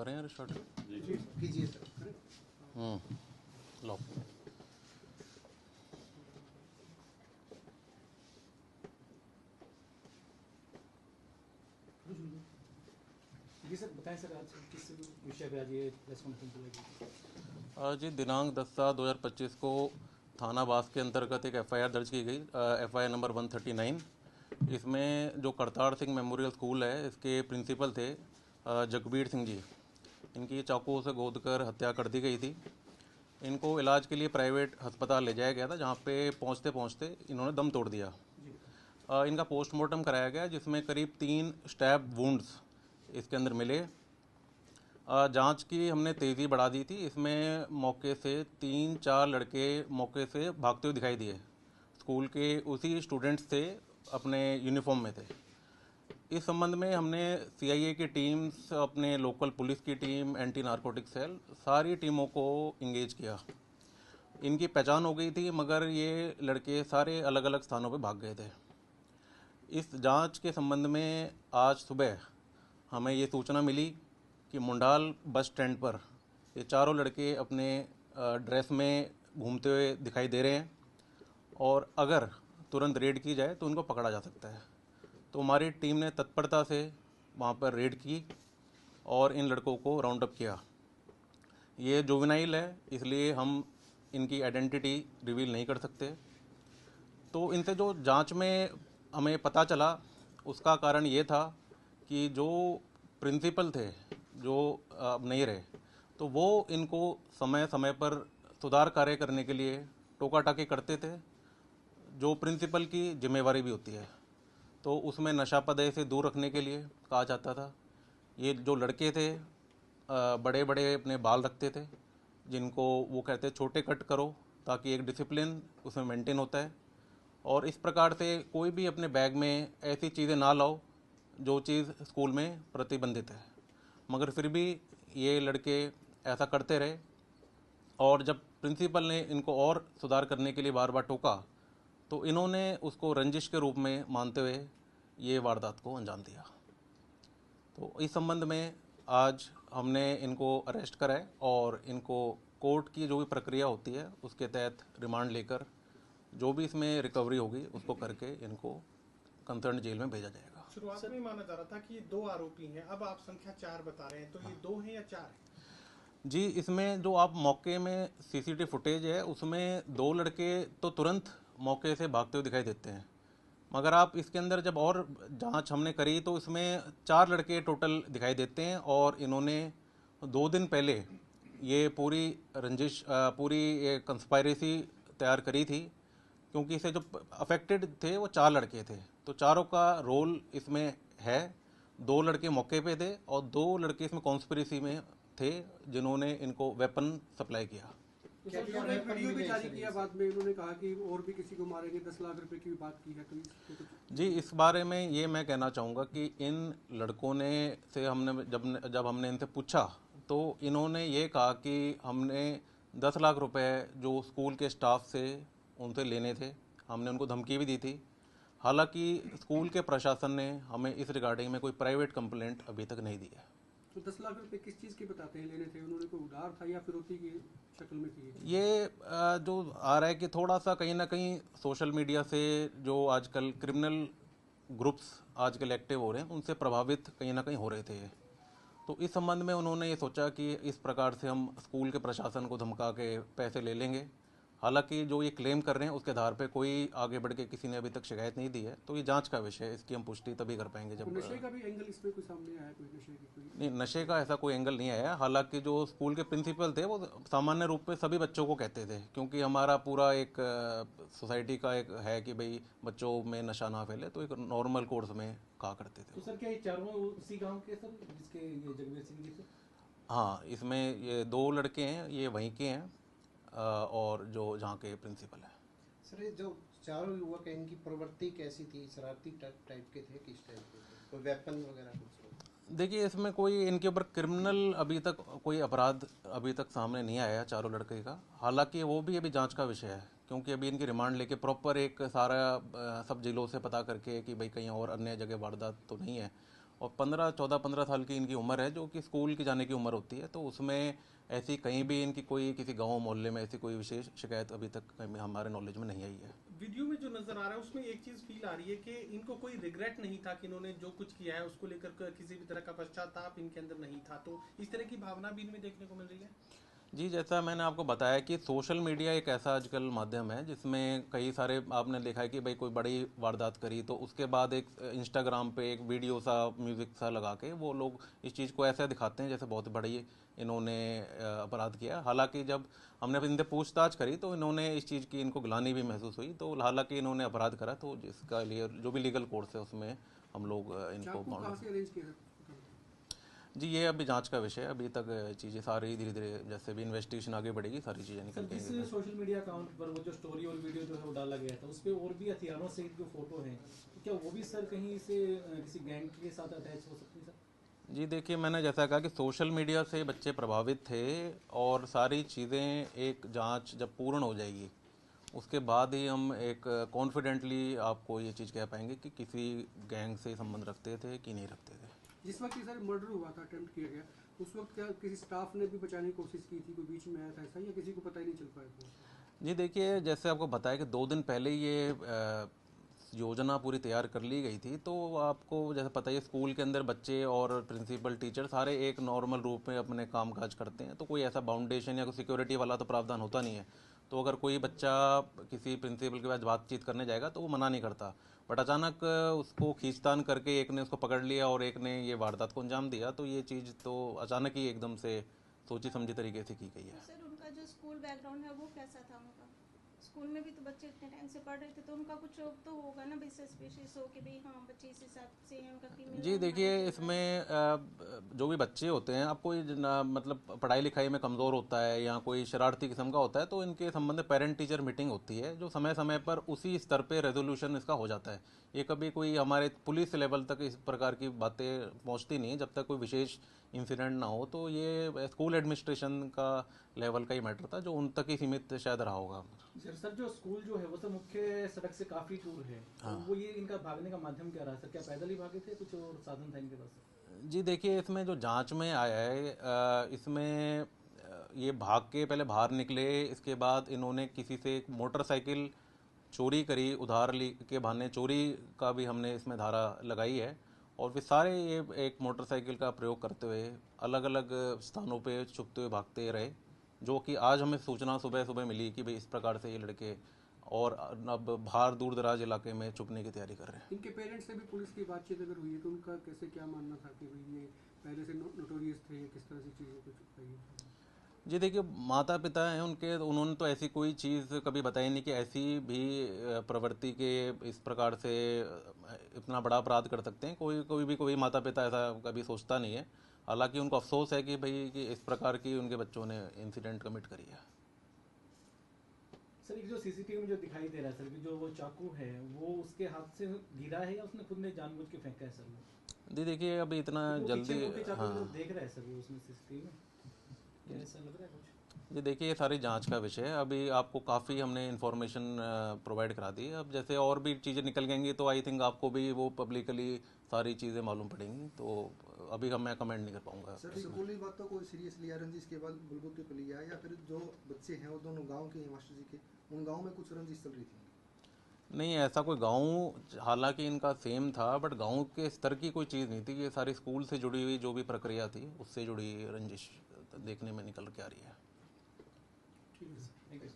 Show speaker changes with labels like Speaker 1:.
Speaker 1: करें यार स्टार्ट
Speaker 2: जी कीजिए सर।
Speaker 1: लो।
Speaker 2: जी सर बताएं सर, आज किस विषय पे आज ये प्रेस कॉन्फ्रेंस होगी?
Speaker 1: आज दिनांक 10/7/2025 को थाना बास के अंतर्गत एक एफआईआर दर्ज की गई, एफआईआर नंबर 139। इसमें जो करतार सिंह मेमोरियल स्कूल है, इसके प्रिंसिपल थे जगबीर सिंह जी। इनकी चाकू से गोद कर हत्या कर दी गई थी। इनको इलाज के लिए प्राइवेट अस्पताल ले जाया गया था, जहाँ पे पहुँचते पहुँचते इन्होंने दम तोड़ दिया। इनका पोस्टमार्टम कराया गया, जिसमें करीब 3 स्टैब वुंड्स इसके अंदर मिले। जांच की हमने तेज़ी बढ़ा दी थी। इसमें मौके से 3-4 लड़के मौके से भागते हुए दिखाई दिए। स्कूल के उसी स्टूडेंट्स थे, अपने यूनिफॉर्म में थे। इस संबंध में हमने सीआईए की टीम्स, अपने लोकल पुलिस की टीम, एंटी नारकोटिक सेल, सारी टीमों को इंगेज किया। इनकी पहचान हो गई थी, मगर ये लड़के सारे अलग अलग स्थानों पर भाग गए थे। इस जांच के संबंध में आज सुबह हमें ये सूचना मिली कि मुंडाल बस स्टैंड पर ये चारों लड़के अपने ड्रेस में घूमते हुए दिखाई दे रहे हैं, और अगर तुरंत रेड की जाए तो उनको पकड़ा जा सकता है। तो हमारी टीम ने तत्परता से वहाँ पर रेड की और इन लड़कों को राउंड अप किया। ये जुवेनाइल है, इसलिए हम इनकी आइडेंटिटी रिवील नहीं कर सकते। तो इनसे जो जांच में हमें पता चला, उसका कारण ये था कि जो प्रिंसिपल थे, जो अब नहीं रहे, तो वो इनको समय समय पर सुधार कार्य करने के लिए टोका टाकी करते थे, जो प्रिंसिपल की जिम्मेवारी भी होती है। तो उसमें नशा पदय से दूर रखने के लिए कहा जाता था। ये जो लड़के थे बड़े बड़े अपने बाल रखते थे, जिनको वो कहते छोटे कट करो, ताकि एक डिसिप्लिन उसमें मेंटेन होता है। और इस प्रकार से कोई भी अपने बैग में ऐसी चीज़ें ना लाओ जो चीज़ स्कूल में प्रतिबंधित है। मगर फिर भी ये लड़के ऐसा करते रहे, और जब प्रिंसिपल ने इनको और सुधार करने के लिए बार बार टोका, तो इन्होंने उसको रंजिश के रूप में मानते हुए ये वारदात को अंजाम दिया। तो इस संबंध में आज हमने इनको अरेस्ट करा है, और इनको कोर्ट की जो भी प्रक्रिया होती है उसके तहत रिमांड लेकर जो भी इसमें रिकवरी होगी उसको करके इनको कंसर्न जेल में भेजा जाएगा।
Speaker 3: शुरुआत में माना जा रहा था कि 2 आरोपी हैं, अब आप संख्या 4 बता रहे हैं, तो ये 2 हैं या 4 हैं?
Speaker 1: जी, इसमें जो आप मौके में सीसीटीवी फुटेज है, उसमें 2 लड़के तो तुरंत मौके से भागते हुए दिखाई देते हैं, मगर आप इसके अंदर जब और जांच हमने करी तो इसमें 4 लड़के टोटल दिखाई देते हैं। और इन्होंने 2 दिन पहले ये पूरी रंजिश, पूरी ये कंस्पायरेसी तैयार करी थी, क्योंकि इसे जो अफेक्टेड थे वो 4 लड़के थे। तो चारों का रोल इसमें है। 2 लड़के मौके पे थे और 2 लड़के इसमें कॉन्स्पिरेसी में थे, जिन्होंने इनको वेपन सप्लाई किया।
Speaker 2: क्या उन्होंने एक वीडियो भी जारी किया, बाद में उन्होंने कहा कि और भी किसी को मारेंगे, 10 लाख रुपए की भी बात की है, तो इसको कुछ?
Speaker 1: जी, इस बारे में ये मैं कहना चाहूँगा कि इन लड़कों ने से हमने जब हमने इनसे पूछा, तो इन्होंने ये कहा कि हमने 10 लाख रुपए जो स्कूल के स्टाफ से उनसे लेने थे। हमने उनको धमकी भी दी थी। हालांकि स्कूल के प्रशासन ने हमें इस रिगार्डिंग में कोई प्राइवेट कंप्लेंट अभी तक नहीं दी है।
Speaker 2: तो 10 लाख रुपए किस चीज़ के बताते हैं लेने थे? उन्होंने कोई उधार था या फिरौती की शक्ल में थी?
Speaker 1: ये जो आ रहा है कि थोड़ा सा कहीं ना कहीं सोशल मीडिया से जो आजकल क्रिमिनल ग्रुप्स आजकल एक्टिव हो रहे हैं, उनसे प्रभावित कहीं ना कहीं हो रहे थे ये। तो इस संबंध में उन्होंने ये सोचा कि इस प्रकार से हम स्कूल के प्रशासन को धमका के पैसे ले लेंगे। हालांकि जो ये क्लेम कर रहे हैं उसके आधार पे कोई आगे बढ़ के किसी ने अभी तक शिकायत नहीं दी है। तो ये जांच का विषय है, इसकी हम पुष्टि तभी कर पाएंगे जब।
Speaker 2: नशे का भी एंगल इसमें कोई सामने आया? कोई नशे की कोई?
Speaker 1: नहीं, नशे का ऐसा कोई एंगल नहीं आया। हालांकि जो स्कूल के प्रिंसिपल थे वो सामान्य रूप में सभी बच्चों को कहते थे, क्योंकि हमारा पूरा एक सोसाइटी का एक है कि भाई बच्चों में नशा ना फैले, तो एक नॉर्मल कोर्स में कहा करते थे।
Speaker 4: तो सर क्या ये चारों उसी गांव के सर जिसके ये जगबीर सिंह जी थे?
Speaker 1: हाँ, इसमें ये 2 लड़के हैं, ये वहीं के हैं, और जो जहाँ के प्रिंसिपल है।
Speaker 5: सर, ये जो चारों युवक हैं, इनकी प्रवृत्ति कैसी थी? शरारती टाइप के थे, किस टाइप के थे? कोई वेपन वगैरह कुछ?
Speaker 1: देखिए, इसमें कोई इनके ऊपर क्रिमिनल अभी तक कोई अपराध अभी तक सामने नहीं आया चारों लड़के का। हालांकि वो भी अभी जांच का विषय है, क्योंकि अभी इनकी रिमांड लेके प्रॉपर एक सारा सब जिलों से पता करके कि भाई कहीं और अन्य जगह वारदात तो नहीं है, और 14-15 साल की इनकी उम्र है, जो कि स्कूल की जाने की उम्र होती है। तो उसमें ऐसी कहीं भी इनकी कोई किसी गांव मोहल्ले में ऐसी कोई विशेष शिकायत अभी तक हमारे नॉलेज में नहीं आई है।
Speaker 3: वीडियो में जो नजर आ रहा है उसमें एक चीज फील आ रही है कि इनको कोई रिग्रेट नहीं था कि इन्होंने जो कुछ किया है उसको लेकर किसी भी तरह का पश्चाताप इनके अंदर नहीं था, तो इस तरह की भावना भी इनमें देखने को मिल रही है।
Speaker 1: जी, जैसा मैंने आपको बताया कि सोशल मीडिया एक ऐसा आजकल माध्यम है जिसमें कई सारे आपने देखा है कि भाई कोई बड़ी वारदात करी तो उसके बाद एक इंस्टाग्राम पे एक वीडियो सा म्यूज़िक सा लगा के वो लोग इस चीज़ को ऐसे दिखाते हैं जैसे बहुत बड़ी इन्होंने अपराध किया। हालांकि जब हमने इनसे पूछताछ करी तो इन्होंने इस चीज़ की इनको ग्लानि भी महसूस हुई, तो हालांकि इन्होंने अपराध करा तो जिसका लिए जो भी लीगल कोर्स है उसमें हम लोग इनको
Speaker 2: चाकू कहाँ से अरेंज किया था?
Speaker 1: जी, ये अभी जांच का विषय है। अभी तक चीज़ें सारी धीरे धीरे जैसे भी इन्वेस्टिगेशन आगे बढ़ेगी सारी चीज़ें निकल
Speaker 4: सर,
Speaker 1: जाएंगी।
Speaker 4: जिस सोशल मीडिया अकाउंट पर वो जो स्टोरी और वीडियो जो है वो डाला गया था उस पर और भी हथियारों सहित जो फोटो है, तो क्या वो भी सर कहीं से किसी गैंग के साथ अटैच हो सकती है सर?
Speaker 1: जी देखिए, मैंने जैसा कहा कि सोशल मीडिया से बच्चे प्रभावित थे और सारी चीज़ें एक जांच जब पूर्ण हो जाएगी उसके बाद ही हम एक कॉन्फिडेंटली आपको ये चीज़ कह पाएंगे कि किसी गैंग से संबंध रखते थे कि नहीं रखते थे।
Speaker 2: जिस वक्त ये सर मर्डर हुआ था, अटेम्प्ट किया गया, उस वक्त क्या किसी स्टाफ ने भी बचाने की कोशिश की थी, कोई बीच में आया था ऐसा, या किसी को पता ही नहीं चल पाया था?
Speaker 1: जी देखिए, जैसे आपको बताया कि 2 दिन पहले ये योजना पूरी तैयार कर ली गई थी। तो आपको जैसे पता ही है स्कूल के अंदर बच्चे और प्रिंसिपल टीचर सारे एक नॉर्मल रूप में अपने काम काज करते हैं, तो कोई ऐसा बाउंडेशन या कोई सिक्योरिटी वाला तो प्रावधान होता नहीं है। तो अगर कोई बच्चा किसी प्रिंसिपल के पास बातचीत करने जाएगा तो वो मना नहीं करता, बट अचानक उसको खींचतान करके एक ने उसको पकड़ लिया और एक ने ये वारदात को अंजाम दिया। तो ये चीज़ तो अचानक ही एकदम से सोची समझी तरीके से की गई है।
Speaker 6: सर, उनका जो स्कूल बैकग्राउंड है वो कैसा था उनका? स्कूल में भी तो बच्चे इतने टाइम से पढ़ रहे थे, तो उनका कुछ तो होगा ना, सस्पिशियस हो कि भाई हाँ बच्चे इस हिसाब से हैं, उनका क्रिमिनल।
Speaker 1: जी देखिए, इसमें जो भी बच्चे होते हैं, आप कोई मतलब पढ़ाई लिखाई में कमज़ोर होता है या कोई शरारती किस्म का होता है तो इनके संबंध में पेरेंट टीचर मीटिंग होती है जो समय समय पर उसी स्तर पे रेजोल्यूशन इसका हो जाता है। ये कभी कोई हमारे पुलिस लेवल तक इस प्रकार की बातें पहुंचती नहीं जब तक कोई विशेष इंसिडेंट ना हो। तो ये स्कूल एडमिनिस्ट्रेशन का लेवल का ही मैटर था जो उन तक ही सीमित शायद रहा होगा।
Speaker 4: सर जो स्कूल जो है वो सर मुख्य सड़क से काफी दूर है,
Speaker 1: हाँ।
Speaker 4: तो वो ये इनका भागने का माध्यम क्या रहा सर? क्या पैदल ही भागे थे, कुछ और साधन था इनके पास?
Speaker 1: जी देखिए, इसमें जो जांच में आया है इसमें ये भाग के पहले बाहर निकले, इसके बाद इन्होंने किसी से एक मोटरसाइकिल चोरी करी, उधार ली के बहाने चोरी का भी हमने इसमें धारा लगाई है। और फिर सारे ये एक मोटरसाइकिल का प्रयोग करते हुए अलग अलग स्थानों पे छुपते हुए भागते रहे, जो कि आज हमें सूचना सुबह सुबह मिली कि भाई इस प्रकार से ये लड़के और अब बाहर दूर दराज इलाके में छुपने की तैयारी कर रहे हैं।
Speaker 2: इनके पेरेंट्स से भी पुलिस की बातचीत अगर हुई है तो उनका कैसे क्या मानना था कि भाई ये पहले से नोटोरियस थे, किस तरह से चीज़ों को छुपाई?
Speaker 1: जी देखिए, माता पिता हैं उनके, उन्होंने तो ऐसी कोई चीज़ कभी बताई नहीं कि ऐसी भी प्रवृत्ति के इस प्रकार से इतना बड़ा अपराध कर सकते हैं। कोई माता पिता ऐसा कभी सोचता नहीं है। हालांकि उनको अफसोस है कि भाई कि इस प्रकार की उनके बच्चों ने इंसिडेंट कमिट करी है।
Speaker 4: सर एक जो सीसीटीवी में जो दिखाई दे रहा है सर कि जो वो चाकू है वो उसके हाथ से गिरा है या उसने खुद ने जानबूझ के फेंका है सर? वो
Speaker 1: जी देखिए, अभी इतना जल्दी
Speaker 4: हाँ देख रहा है सर वो उसमें सीसीटीवी में, क्या ऐसा लग रहा है कुछ?
Speaker 1: जी देखिए, ये सारी जांच का विषय है। अभी आपको काफ़ी हमने इन्फॉर्मेशन प्रोवाइड करा दी है। अब जैसे और भी चीज़ें निकल गएंगी तो आई थिंक आपको भी वो पब्लिकली सारी चीज़ें मालूम पड़ेंगी। तो अभी मैं कमेंट नहीं कर पाऊंगा।
Speaker 7: सर स्कूल की बात तो कोई सीरियस लिया रंजिश के बाद बुलबुल पे लिया, या फिर जो बच्चे हैं वो दोनों गांव के हैं मास्टर जी के, उन गांव में कुछ रंजिश चल रही थी?
Speaker 1: नहीं, ऐसा कोई गांव, हालांकि इनका सेम था बट गांव के स्तर की कोई चीज़ नहीं थी। ये सारी स्कूल से जुड़ी हुई जो भी प्रक्रिया थी उससे जुड़ी रंजिश देखने में निकल के आ रही है।
Speaker 4: ठीक है सर, थैंक यू।